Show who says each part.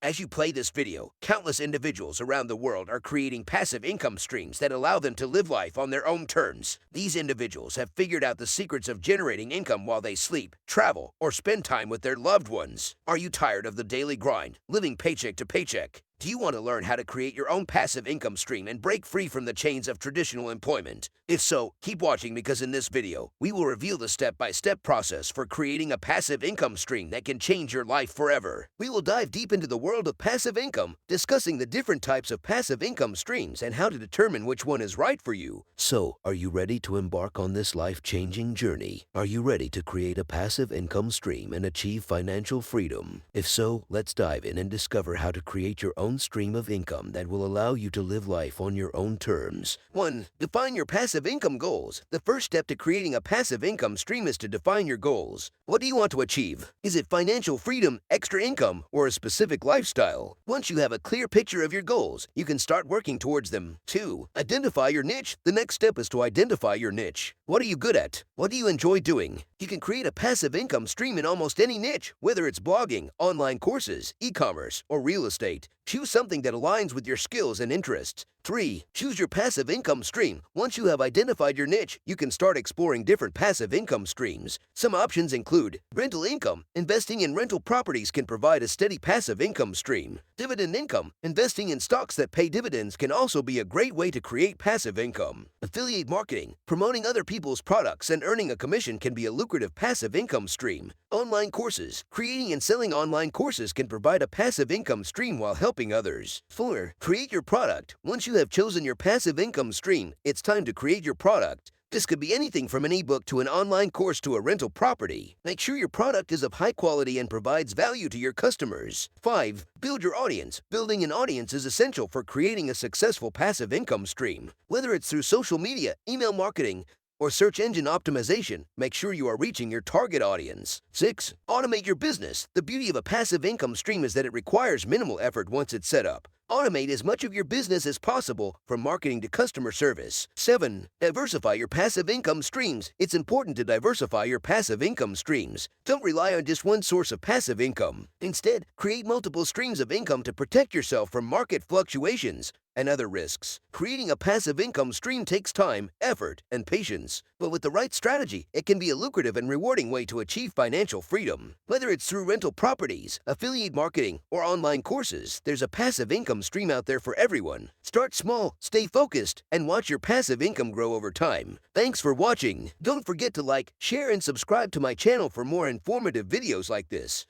Speaker 1: As you play this video, countless individuals around the world are creating passive income streams that allow them to live life on their own terms. These individuals have figured out the secrets of generating income while they sleep, travel, or spend time with their loved ones. Are you tired of the daily grind, living paycheck to paycheck? Do you want to learn how to create your own passive income stream and break free from the chains of traditional employment? If so, keep watching because in this video, we will reveal the step-by-step process for creating a passive income stream that can change your life forever. We will dive deep into the world of passive income, discussing the different types of passive income streams and how to determine which one is right for you. So, are you ready to embark on this life-changing journey? Are you ready to create a passive income stream and achieve financial freedom? If so, let's dive in and discover how to create your own stream of income that will allow you to live life on your own terms. 1. Define your passive income goals. The first step to creating a passive income stream is to define your goals. What do you want to achieve? Is it financial freedom, extra income, or a specific lifestyle? Once you have a clear picture of your goals, you can start working towards them. 2. Identify your niche. The next step is to identify your niche. What are you good at? What do you enjoy doing? You can create a passive income stream in almost any niche, whether it's blogging, online courses, e-commerce, or real estate. Choose something that aligns with your skills and interests. 3. Choose your passive income stream. Once you have identified your niche, you can start exploring different passive income streams. Some options include rental income. Investing in rental properties can provide a steady passive income stream. Dividend income. Investing in stocks that pay dividends can also be a great way to create passive income. Affiliate marketing. Promoting other people's products and earning a commission can be a lucrative passive income stream. Online courses. Creating and selling online courses can provide a passive income stream while helping others. 4. Create your product. Once you have chosen your passive income stream, it's time to create your product. This could be anything from an ebook to an online course to a rental property. Make sure your product is of high quality and provides value to your customers. 5. Build your audience. Building an audience is essential for creating a successful passive income stream. Whether it's through social media, email marketing, or search engine optimization, make sure you are reaching your target audience. 6. Automate your business. The beauty of a passive income stream is that it requires minimal effort once it's set up. Automate as much of your business as possible, from marketing to customer service. 7. Diversify your passive income streams. It's important to diversify your passive income streams. Don't rely on just one source of passive income. Instead, create multiple streams of income to protect yourself from market fluctuations and other risks. Creating a passive income stream takes time, effort, and patience. But with the right strategy, it can be a lucrative and rewarding way to achieve financial freedom. Whether it's through rental properties, affiliate marketing, or online courses, there's a passive income stream out there for everyone. Start small, stay focused, and watch your passive income grow over time. Thanks for watching. Don't forget to like, share, and subscribe to my channel for more informative videos like this.